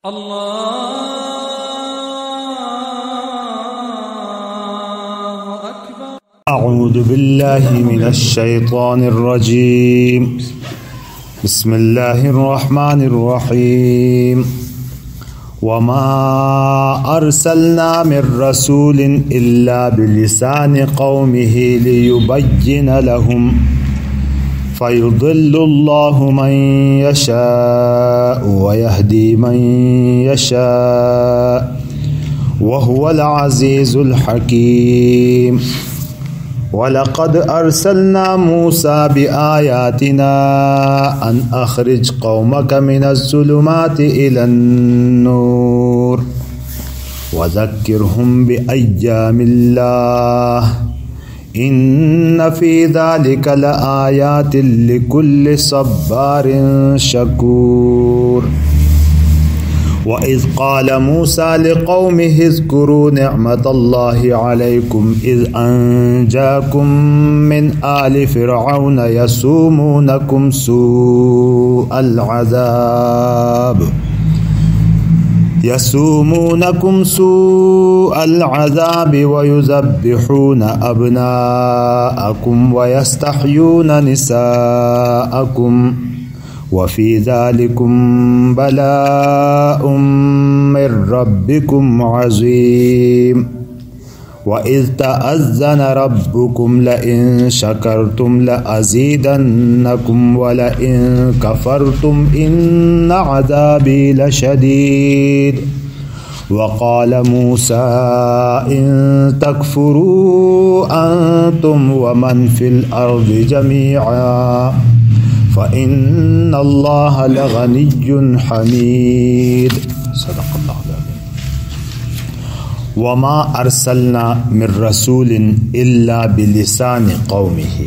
الله أكبر. أعوذ بالله من الشيطان الرجيم. بسم الله الرحمن الرحيم. وما أرسلنا من رسول إلا بلسان قومه ليبين لهم فيضل الله من يشاء ويهدي من يشاء وهو العزيز الحكيم. وَلَقَدْ أَرْسَلْنَا مُوسَى بِآيَاتِنَا أَنْ أَخْرِجْ قَوْمَكَ مِنَ الظُّلُمَاتِ إِلَى النُّورِ وَذَكِّرْهُمْ بِأَيَّامِ اللَّهِ إِنَّ فِي ذَلِكَ لَآيَاتٍ لِكُلِّ صَبَّارٍ شَكُورٍ. وَإِذْ قَالَ مُوسَى لِقَوْمِهِ اذْكُرُوا نِعْمَةَ اللَّهِ عَلَيْكُمْ إِذْ أَنْجَاكُمْ مِنْ آلِ فِرْعَوْنَ يَسُومُونَكُمْ سُوءَ الْعَذَابِ وَيُذَبِّحُونَ أَبْنَاءَكُمْ وَيَسْتَحْيُونَ نِسَاءَكُمْ وفي ذلكم بلاء من ربكم عظيم. وإذ تأذن ربكم لئن شكرتم لأزيدنكم ولئن كفرتم إن عذابي لشديد. وقال موسى إن تكفروا أنتم ومن في الأرض جميعا فإن الله لغني حميد. صدق الله العظيم. وما أرسلنا من رسول إلا بلسان قومه.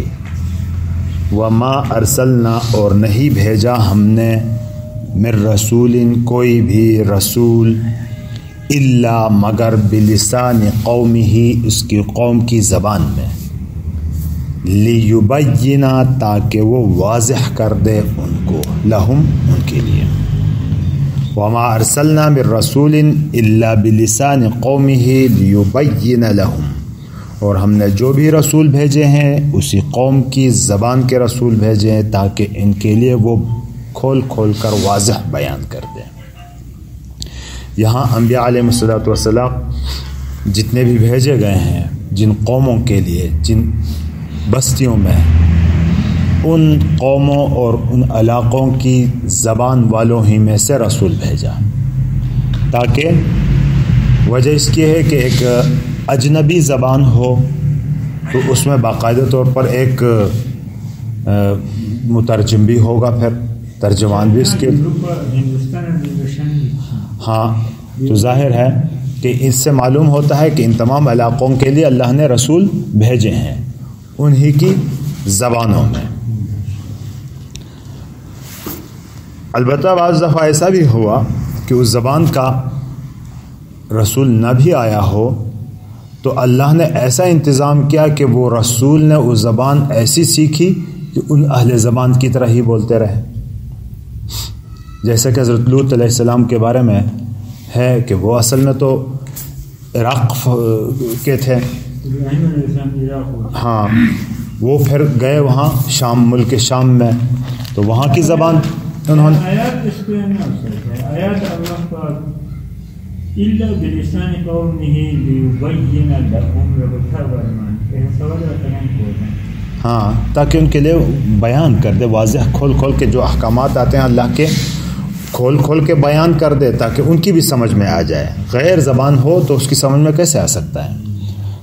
وما أرسلنا اور نہیں بھیجا ہم نے من رسول کوئی بھی رسول الا مگر بلسان قومه اس کی قوم کی زبان میں لیبینا تاکہ وہ واضح کر دے ان کو لہم ان کے لیے. وما ارسلنا من رسول الا بلسان قومه لیبین لہم اور ہم نے جو بھی رسول بھیجے ہیں اسی قوم کی زبان کے رسول بھیجے ہیں تاکہ ان کے لیے وہ کھول کھول کر واضح بیان کر دیں. یہاں انبیاء علیہ الصلوۃ والسلام جتنے بھی بھیجے گئے ہیں جن قوموں کے لیے جن بستیوں میں ان قوموں اور ان علاقوں کی زبان والوں ہی میں سے رسول بھیجا تاکہ وجہ اس کی ہے کہ ایک اجنبی زبان ہو تو اس میں باقاعدہ طور پر ایک مترجم بھی ہوگا پھر ترجمان بھی اس کے ہاں تو ظاہر ہے کہ اس سے معلوم ہوتا ہے کہ ان تمام علاقوں کے لیے اللہ نے رسول بھیجے ہیں انہی کی زبانوں میں. البتہ بعض دفعہ ایسا بھی ہوا کہ اس زبان کا رسول نہ بھی آیا ہو تو اللہ نے ایسا انتظام کیا کہ وہ رسول نے اس زبان ایسی سیکھی کہ ان اہل زبان کی طرح ہی بولتے رہے. جیسے کہ حضرت لوط علیہ السلام کے بارے میں ہے کہ وہ اصل میں تو عراق کے تھے. ہاں وہ پھر گئے وہاں شام ملک شام میں تو وہاں کی زبان انہوں نے ہاں تاکہ ان کے لیے بیان کر دے واضح کھول کھول کے جو احکامات آتے ہیں اللہ کے کھول کھول کے بیان کر دے تاکہ ان کی بھی سمجھ میں آ جائے. غیر زبان ہو تو اس کی سمجھ میں کیسے آ سکتا ہے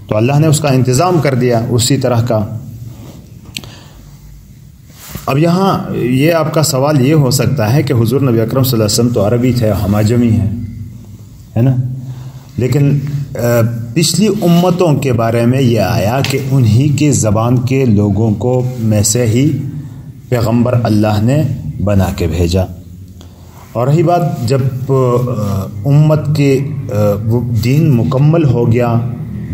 تو اللہ نے اس کا انتظام کر دیا اسی طرح کا. اب یہاں یہ آپ کا سوال یہ ہو سکتا ہے کہ حضور نبی اکرم صلی اللہ علیہ وسلم تو عربی تھے ہم اعجمی ہیں ہے نا لیکن پچھلی امتوں کے بارے میں یہ آیا کہ انہی کی زبان کے لوگوں کو میں سے ہی پیغمبر اللہ نے بنا کے بھیجا. اور رہی بات جب امت کے دین مکمل ہو گیا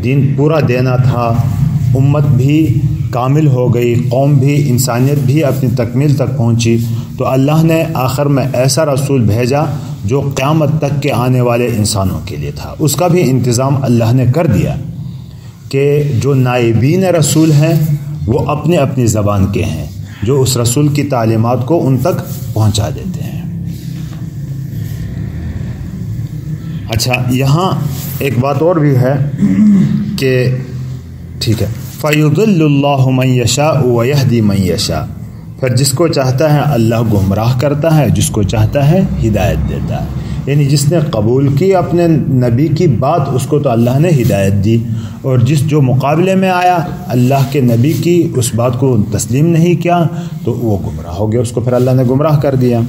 دین پورا دینا تھا امت بھی کامل ہو گئی، قوم بھی، انسانیت بھی اپنی تکمیل تک پہنچی، تو اللہ نے آخر میں ایسا رسول بھیجا جو قیامت تک کے آنے والے انسانوں کے لیے تھا۔ اس کا بھی انتظام اللہ نے کر دیا کہ جو نائبین رسول ہیں وہ اپنے اپنی زبان کے ہیں، جو اس رسول کی تعلیمات کو ان تک پہنچا دیتے ہیں۔ اچھا، یہاں ایک بات اور بھی ہے کہ ٹھیک ہے، فَيُضِلُّ اللَّهُ مَن يَشَاءُ وَيَهْدِي مَن يَشَاءُ، پھر جس کو چاہتا ہے اللہ گمراہ کرتا ہے، جس کو چاہتا ہے ہدایت دیتا ہے۔ یعنی جس نے قبول کی اپنے نبی کی بات، اس کو تو اللہ نے ہدایت دی، اور جو مقابلے میں آیا اللہ کے نبی کی اس بات کو تسلیم نہیں کیا تو وہ گمراہ ہو گیا، اس کو پھر اللہ نے گمراہ کر دیا۔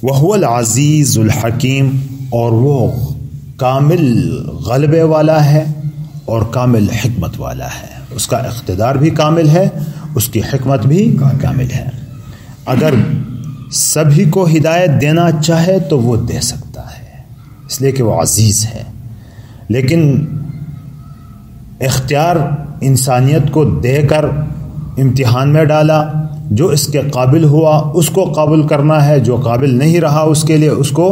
وَهُوَ الْعَزِيزُ الْحَكِيمُ، اور وہ کامل غلبے والا ہے اور کامل حکمت والا ہے، اس کا اقتدار بھی کامل ہے، اس کی حکمت بھی کامل ہے۔ اگر سبھی کو ہدایت دینا چاہے تو وہ دے سکتا ہے، اس لیے کہ وہ عزیز ہے، لیکن اختیار انسانیت کو دے کر امتحان میں ڈالا، جو اس کے قابل ہوا اس کو قابل کرنا ہے، جو قابل نہیں رہا اس کے لیے اس کو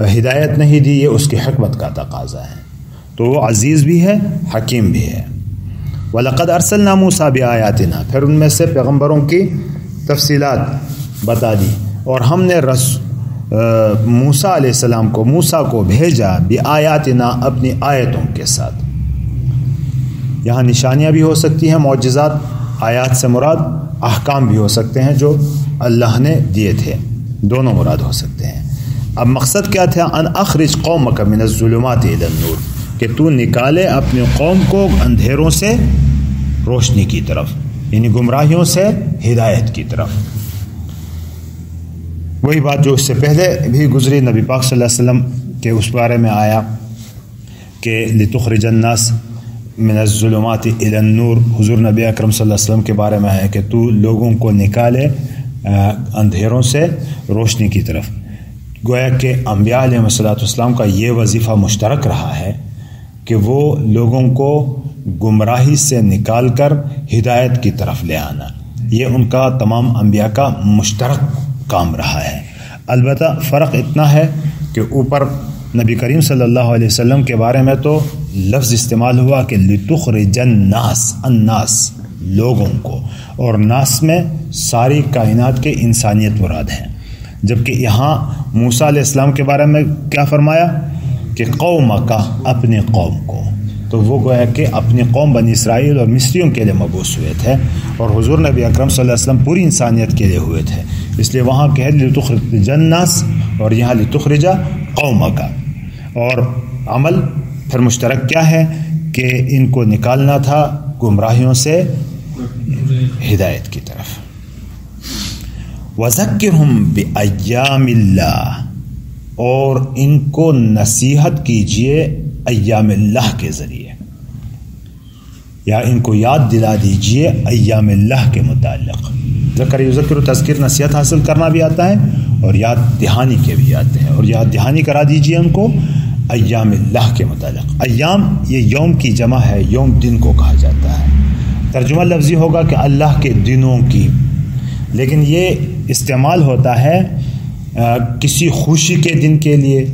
ہدایت نہیں دی، یہ اس کی حکمت کا تقاضا ہے۔ تو وہ عزیز بھی ہے، حکیم بھی ہے۔ وَلَقَدْ أَرْسَلْنَا مُوسَىٰ بِآيَاتِنَا، پھر ان میں سے پیغمبروں کی تفصیلات بتا دی، اور ہم نے موسیٰ علیہ السلام کو، موسیٰ کو بھیجا بِآيَاتِنَا، اپنی آیتوں کے ساتھ۔ یہاں نشانیاں بھی ہو سکتی ہیں، معجزات، آیات سے مراد احکام بھی ہو سکتے ہیں جو اللہ نے دیے تھے، دونوں مراد ہو سکتے ہیں۔ اب مقصد کیا تھا؟ ان اخرج قومک من الظلمات الی النور، کہ تو نکالے اپنی قوم کو اندھیروں سے روشنی کی طرف، یعنی گمراہیوں سے ہدایت کی طرف۔ وہی بات جو اس سے پہلے بھی گزری، نبی پاک صلی اللہ علیہ وسلم کے اس بارے میں آیا کہ لتخرج الناس من الظلمات الی النور، حضور نبی اکرم صلی اللہ علیہ وسلم کے بارے میں آیا کہ تو لوگوں کو نکالے اندھیروں سے روشنی کی طرف۔ گویا کہ انبیاء علیہ السلام کا یہ وظیفہ مشترک رہا ہے کہ وہ لوگوں کو گمراہی سے نکال کر ہدایت کی طرف لے آنا، یہ ان کا تمام انبیاء کا مشترک کام رہا ہے۔ البتہ فرق اتنا ہے کہ اوپر نبی کریم صلی اللہ علیہ وسلم کے بارے میں تو لفظ استعمال ہوا کہ لتخرج الناس، الناس لوگوں کو، اور ناس میں ساری کائنات کے انسانیت مراد ہے، جبکہ یہاں موسیٰ علیہ السلام کے بارے میں کیا فرمایا کہ قوم کا، اپنے قوم کو، تو وہ گویا کہ اپنی قوم بنی اسرائیل اور مصریوں کے لیے مبعوث ہوئے تھے، اور حضور نبی اکرم صلی اللہ علیہ وسلم پوری انسانیت کے لیے ہوئے تھے، اس لیے وہاں کہ لتخرج الناس اور یہاں لتخرج قوم کا، اور عمل پھر مشترک کیا ہے کہ ان کو نکالنا تھا گمراہیوں سے ہدایت کی طرف۔ وَذَكِّرْهُمْ بِأَيَّامِ اللَّهِ، اور ان کو نصیحت کیجئے ایام اللہ کے ذریعے، یا ان کو یاد دلا دیجئے ایام اللہ کے متعلق۔ ذکر یذکر، تذکر نصیحت حاصل کرنا بھی آتا ہے، اور یاد دہانی کے بھی آتے ہیں، اور یاد دہانی کرا دیجئے ان کو ایام اللہ کے متعلق۔ ایام یہ یوم کی جمع ہے، یوم دن کو کہا جاتا ہے، ترجمہ لفظی ہوگا کہ اللہ کے دنوں کی، لیکن یہ استعمال ہوتا ہے کسی خوشی کے دن کے لیے،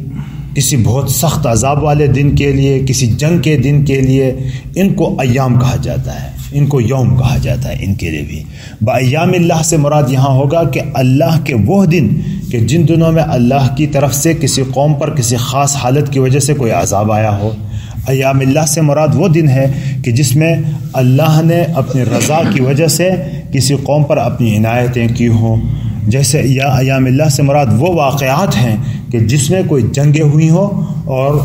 کسی بہت سخت عذاب والے دن کے لیے، کسی جنگ کے دن کے لیے، ان کو ایام کہا جاتا ہے، ان کو یوم کہا جاتا ہے، ان کے لیے بھی۔ بایام اللہ سے مراد یہاں ہوگا کہ اللہ کے وہ دن کہ جن دنوں میں اللہ کی طرف سے کسی قوم پر کسی خاص حالت کی وجہ سے کوئی عذاب آیا ہو۔ ایام اللہ سے مراد وہ دن ہے کہ جس میں اللہ نے اپنی رضا کی وجہ سے کسی قوم پر اپنی عنایتیں کی ہوں، جیسے یا ایام اللہ سے مراد وہ واقعات ہیں کہ جس میں کوئی جنگیں ہوئی ہوں اور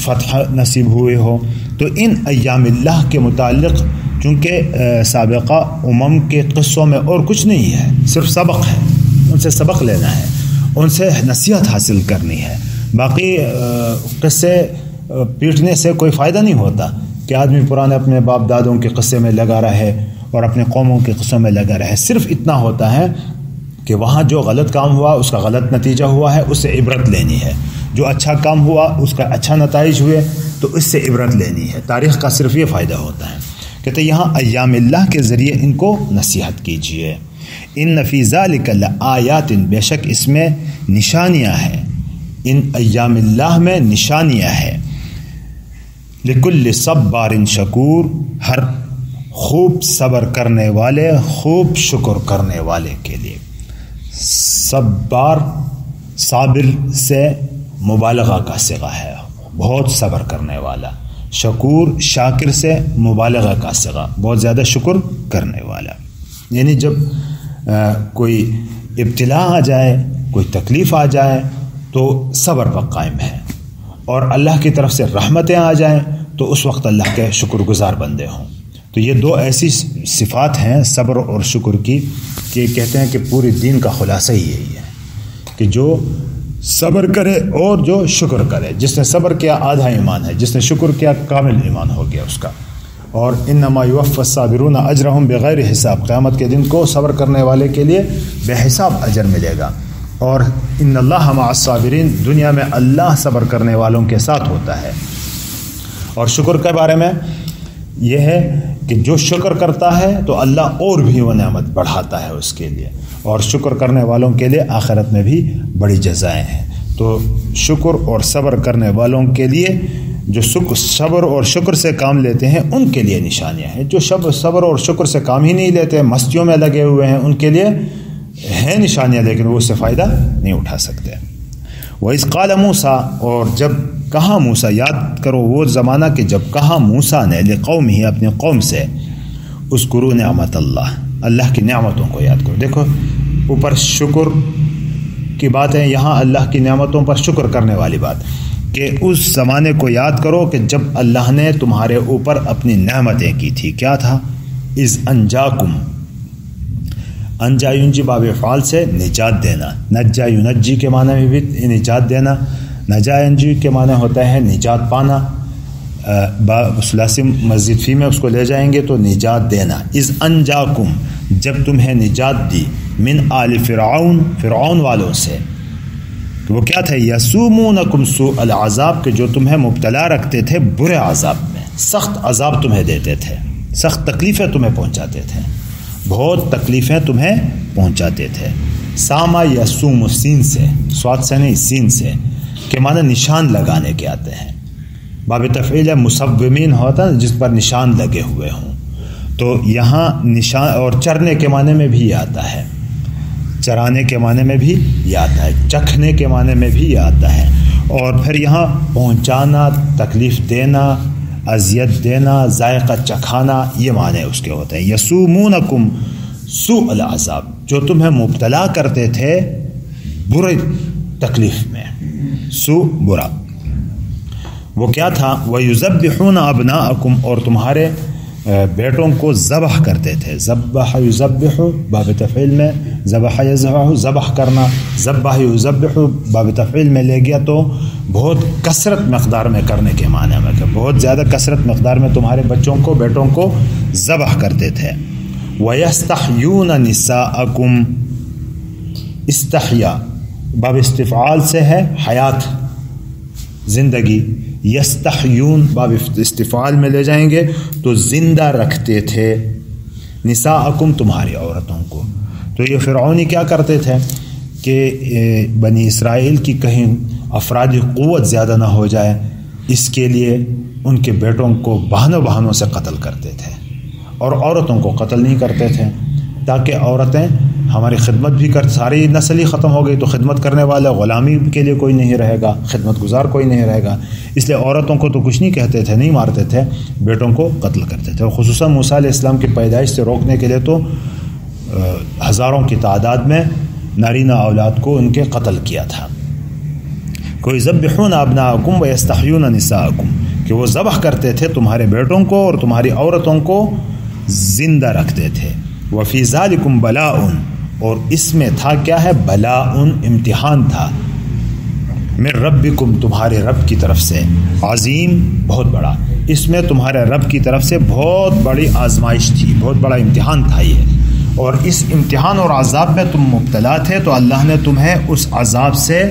فتح نصیب ہوئے ہو۔ تو ان ایام اللہ کے متعلق چونکہ سابقہ امم کے قصوں میں اور کچھ نہیں ہے، صرف سبق ہے، ان سے سبق لینا ہے، ان سے نصیحت حاصل کرنی ہے۔ باقی قصے پیٹنے سے کوئی فائدہ نہیں ہوتا کہ آدمی پرانے اپنے باپ دادوں کے قصے میں لگا رہے اور اپنے قوموں کے قصوں میں لگا رہے۔ صرف اتنا ہوتا ہے کہ وہاں جو غلط کام ہوا، اس کا غلط نتیجہ ہوا ہے، اس سے عبرت لینی ہے۔ جو اچھا کام ہوا، اس کا اچھا نتائج ہوئے، تو اس سے عبرت لینی ہے۔ تاریخ کا صرف یہ فائدہ ہوتا ہے کہتے یہاں ایام اللہ کے ذریعے ان کو نصیحت کیجیے. ان فی ذلک لآیات، بے شک اس میں نشانیاں ہیں، ان ایام اللہ میں نشانیاں ہیں. لکل صبار شکور، ہر خوب صبر کرنے والے، خوب شکر کرنے والے کے لیے. صبار صابر سے مبالغہ کا صیغہ ہے، بہت صبر کرنے والا. شکور شاکر سے مبالغہ کا صیغہ، بہت زیادہ شکر کرنے والا. یعنی جب کوئی ابتلا آ جائے، کوئی تکلیف آ جائے تو صبر پر قائم ہے، اور اللہ کی طرف سے رحمتیں آ جائیں تو اس وقت اللہ کے شکر گزار بندے ہوں. تو یہ دو ایسی صفات ہیں صبر اور شکر کی کہ کہتے ہیں کہ پورے دین کا خلاصہ ہی یہی ہے کہ جو صبر کرے اور جو شکر کرے. جس نے صبر کیا آدھا ایمان ہے، جس نے شکر کیا کامل ایمان ہو گیا اس کا. اور انما یوفی الصابرون اجرہم بغیر حساب، قیامت کے دن کو صبر کرنے والے کے لیے بے حساب اجر ملے گا. اور ان اللہ مع الصابرین، دنیا میں اللہ صبر کرنے والوں کے ساتھ ہوتا ہے. اور شکر کے بارے میں یہ ہے کہ جو شکر کرتا ہے تو اللہ اور بھی وہ نعمت بڑھاتا ہے اس کے لیے، اور شکر کرنے والوں کے لیے آخرت میں بھی بڑی جزائیں ہیں. تو شکر اور صبر کرنے والوں کے لیے، جو صبر اور شکر سے کام لیتے ہیں ان کے لیے نشانیاں ہیں. جو صبر اور شکر سے کام ہی نہیں لیتے، مستیوں میں لگے ہوئے ہیں، ان کے لیے ہیں نشانیاں لیکن وہ اس سے فائدہ نہیں اٹھا سکتے. وَإِذْ قَالَ مُوسَىٰ، اور جب کہا موسیٰ، یاد کرو وہ زمانہ کہ جب کہا موسیٰ نے لِقَوْمِهِ، اپنی قوم سے، اذکروا نعمت اللہ، اللہ کی نعمتوں کو یاد کرو. دیکھو اوپر شکر کی بات ہے، یہاں اللہ کی نعمتوں پر شکر کرنے والی بات کہ اس زمانے کو یاد کرو کہ جب اللہ نے تمہارے اوپر اپنی نعمتیں کی تھی. کیا تھا؟ اذ انجاکم، انجا ینجی باب فعال سے نجات دینا، نجا ینجی کے معنی میں بھی نجات دینا، نجا ینجی کے معنی ہوتا ہے نجات پانا. ثلاثی مزید فی میں اس کو لے جائیں گے تو نجات دینا. اذ انجاکم، جب تمہیں نجات دی، من آل فرعون، فرعون والوں سے. وہ کیا تھا؟ یسومونکم سوء العذاب، کہ جو تمہیں مبتلا رکھتے تھے برے عذاب میں، سخت عذاب تمہیں دیتے تھے، سخت تکلیفیں تمہیں پہنچاتے تھے، بہت تکلیفیں تمہیں پہنچاتے تھے. ساما یسوم، سین سے، سواد سے نہیں سین سے، کہ معنی نشان لگانے کے آتے ہیں. باب تفعیل مصومین ہوتا ہے جس پر نشان لگے ہوئے ہوں. تو یہاں نشان، اور چرنے کے معنی میں بھی آتا ہے، چرانے کے معنی میں بھی یہ آتا ہے، چکھنے کے معنی میں بھی یہ آتا ہے. اور پھر یہاں پہنچانا، تکلیف دینا، اذیت دینا، ذائقہ چکھانا، یہ معنی اس کے ہوتے ہیں. یسومونکم سوء العذاب، جو تمہیں مبتلا کرتے تھے برے تکلیف میں. سوء برا. وہ کیا تھا؟ وَيُذَبِّحُونَ أَبْنَاءَكُمْ، اور تمہارے بیٹوں کو ذبح کرتے تھے. ذبح یذبح باب تفعیل میں، ذبح یذبح ذبح کرنا، ذبح یذبح باب تفعیل میں لے گیا تو بہت کثرت مقدار میں کرنے کے معنی میں، کہ بہت زیادہ کثرت مقدار میں تمہارے بچوں کو، بیٹوں کو ذبح کرتے تھے. وَيَسْتَحْيُونَ نِسَاءَكُمْ، استحیا باب استفعال سے ہے حیات، زندگی. یستحیون باب استفعال میں لے جائیں گے تو زندہ رکھتے تھے. نساءکم، تمہاری عورتوں کو. تو یہ فرعونی کیا کرتے تھے کہ بنی اسرائیل کی کہیں افرادی قوت زیادہ نہ ہو جائے، اس کے لیے ان کے بیٹوں کو بہانوں سے قتل کرتے تھے، اور عورتوں کو قتل نہیں کرتے تھے، تاکہ عورتیں ہماری خدمت بھی کر، ساری نسل ہی ختم ہو گئی تو خدمت کرنے والا، غلامی کے لیے کوئی نہیں رہے گا، خدمت گزار کوئی نہیں رہے گا. اس لیے عورتوں کو تو کچھ نہیں کہتے تھے، نہیں مارتے تھے، بیٹوں کو قتل کرتے تھے. اور خصوصاً موسیٰ علیہ السلام کی پیدائش سے روکنے کے لیے تو ہزاروں کی تعداد میں نارینہ اولاد کو ان کے قتل کیا تھا. کوئی ذبحون ابناءکم ویستحیون نساءکم، کہ وہ ذبح کرتے تھے تمہارے بیٹوں کو اور تمہاری عورتوں کو زندہ رکھتے تھے. وفی ذالکم بلاء، اور اس میں تھا کیا ہے؟ بلاء، امتحان تھا. من ربکم، تمہارے رب کی طرف سے. عظیم، بہت بڑا. اس میں تمہارے رب کی طرف سے بہت بڑی آزمائش تھی، بہت بڑا امتحان تھا یہ. اور اس امتحان اور عذاب میں تم مبتلا تھے تو اللہ نے تمہیں اس عذاب سے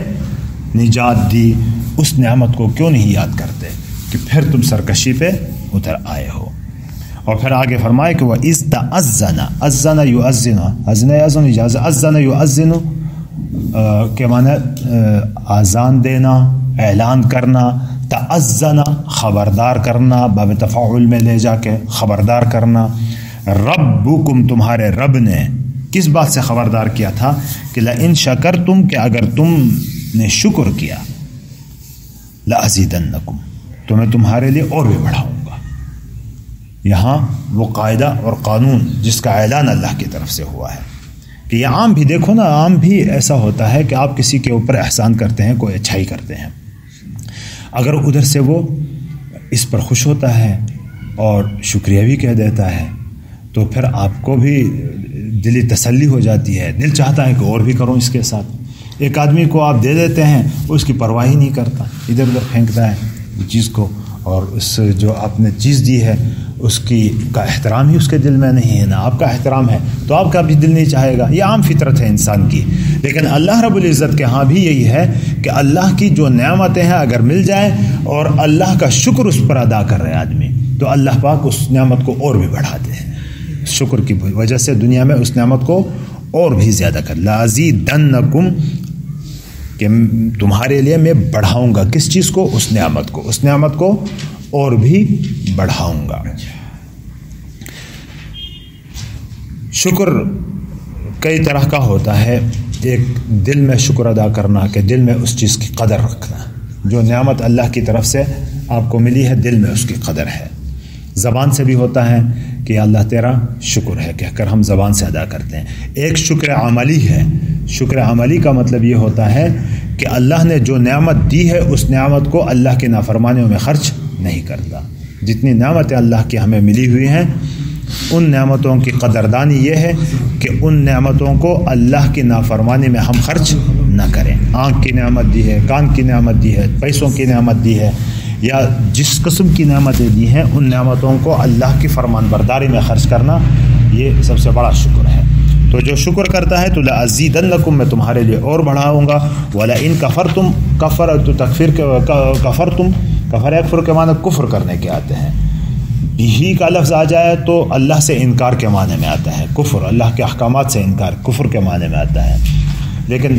نجات دی. اس نعمت کو کیوں نہیں یاد کرتے کہ پھر تم سرکشی پہ اتر آئے ہو. اور پھر آگے فرمائے کہ وہ اذن اذن یؤذن اذن یؤذن اجازت اذن یؤذن کے معنی اذان دینا، اعلان کرنا، تأذن خبردار کرنا، باب تفاعل میں لے جا کے خبردار کرنا. ربکم تمہارے رب نے کس بات سے خبردار کیا تھا کہ لئن شکرتم کہ اگر تم نے شکر کیا لأزیدنکم تو میں تمہارے لیے اور بھی بڑھاؤں گا. یہاں وہ قاعدہ اور قانون جس کا اعلان اللہ کی طرف سے ہوا ہے کہ یہ عام بھی دیکھو نا، عام بھی ایسا ہوتا ہے کہ آپ کسی کے اوپر احسان کرتے ہیں، کوئی اچھائی کرتے ہیں، اگر ادھر سے وہ اس پر خوش ہوتا ہے اور شکریہ بھی کہہ دیتا ہے تو پھر آپ کو بھی دلی تسلی ہو جاتی ہے، دل چاہتا ہے کہ اور بھی کروں اس کے ساتھ. ایک آدمی کو آپ دے دیتے ہیں، وہ اس کی پرواہ ہی نہیں کرتا، ادھر ادھر پھینکتا ہے چیز کو، اور اس جو آپ نے چیز دی ہے اس کی کا احترام ہی اس کے دل میں نہیں ہے، نہ آپ کا احترام ہے تو آپ کا بھی دل نہیں چاہے گا. یہ عام فطرت ہے انسان کی. لیکن اللہ رب العزت کے ہاں بھی یہی ہے کہ اللہ کی جو نعمتیں ہیں اگر مل جائیں اور اللہ کا شکر اس پر ادا کر رہے آدمی تو اللہ پاک اس نعمت کو اور بھی بڑھاتے ہیں. شکر کی وجہ سے دنیا میں اس نعمت کو اور بھی زیادہ کر. لازیدنکم کہ تمہارے لیے میں بڑھاؤں گا کس چیز کو؟ اس نعمت کو اور بھی بڑھاؤں گا. شکر کئی طرح کا ہوتا ہے. ایک دل میں شکر ادا کرنا کہ دل میں اس چیز کی قدر رکھنا، جو نعمت اللہ کی طرف سے آپ کو ملی ہے دل میں اس کی قدر ہے. زبان سے بھی ہوتا ہے کہ اللہ تیرا شکر ہے کہہ کر ہم زبان سے ادا کرتے ہیں. ایک شکر عملی ہے. شکر عملی کا مطلب یہ ہوتا ہے کہ اللہ نے جو نعمت دی ہے اس نعمت کو اللہ کی نافرمانیوں میں خرچ نہیں کرتا. جتنی نعمتیں اللہ کی ہمیں ملی ہوئی ہیں ان نعمتوں کی قدردانی یہ ہے کہ ان نعمتوں کو اللہ کی نافرمانی میں ہم خرچ نہ کریں. آنکھ کی نعمت دی ہے، کان کی نعمت دی ہے، پیسوں کی نعمت دی ہے، یا جس قسم کی نعمتیں دی ہیں ان نعمتوں کو اللہ کی فرمان برداری میں خرچ کرنا یہ سب سے بڑا شکر ہے. تو جو شکر کرتا ہے تو لأزیدنکم میں تمہارے لیے اور بڑھاؤں گا. وَلَئِن کَفَرْتُمْ کفر تو تکفیر کفرتم کفر یکفر کے معنی کفر کرنے کے آتے ہیں. ہی کا لفظ آ جائے تو اللہ سے انکار کے معنی میں آتا ہے. کفر اللہ کے احکامات سے انکار کفر کے معنی میں آتا ہے. لیکن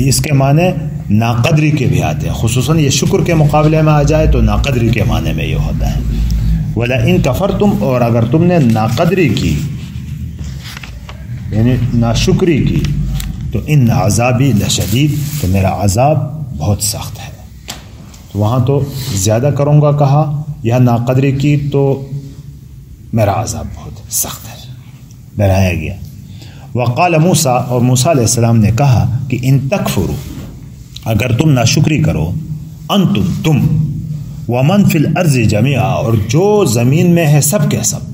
اس کے معنی ناقدری کے بھی آتے ہیں. خصوصاً یہ شکر کے مقابلے میں آ جائے تو ناقدری کے معنی میں یہ ہوتا ہے. وَلَئِن کَفَرْتُمْ اور اگر تم نے ناقدری کی یعنی ناشکری کی تو ان عذابی لشدید تو میرا عذاب بہت سخت ہے. تو وہاں تو زیادہ کروں گا کہا، یہ ناقدری کی تو میرا عذاب بہت سخت ہے ڈرایا گیا. وقال موسیٰ اور موسیٰ علیہ السلام نے کہا کہ ان تکفروا اگر تم ناشکری کرو، انتم تم، ومن فی الارض جميعا اور جو زمین میں ہے سب کے سب،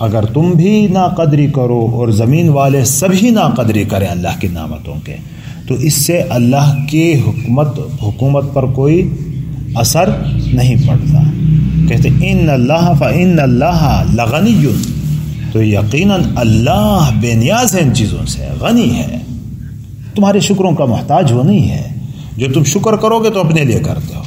اگر تم بھی ناقدری کرو اور زمین والے سبھی ناقدری کریں اللہ کی نعمتوں کے تو اس سے اللہ کی حکومت پر کوئی اثر نہیں پڑتا. کہتے ان اللہ فإن اللہ لغنی تو یقیناً اللہ بے نیاز ہے ان چیزوں سے، غنی ہے، تمہارے شکروں کا محتاج وہ نہیں ہے. جو تم شکر کرو گے تو اپنے لیے کرتے ہو،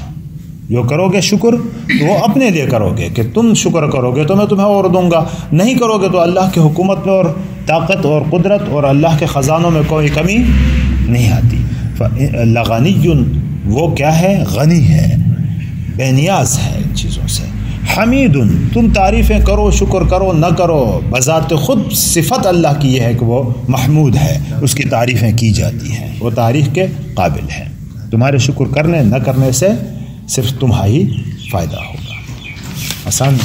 جو کرو گے شکر تو وہ اپنے لیے کرو گے کہ تم شکر کرو گے تو میں تمہیں اور دوں گا، نہیں کرو گے تو اللہ کی حکومت میں اور طاقت اور قدرت اور اللہ کے خزانوں میں کوئی کمی نہیں آتی. لغنی وہ کیا ہے؟ غنی ہے، بے نیاز ہے ان چیزوں سے. حمید تم تعریفیں کرو، شکر کرو نہ کرو، بذات خود صفت اللہ کی یہ ہے کہ وہ محمود ہے، اس کی تعریفیں کی جاتی ہیں، وہ تعریف کے قابل ہے. تمہارے شکر کرنے نہ کرنے سے صرف تمہاری فائدہ ہوگا. آسان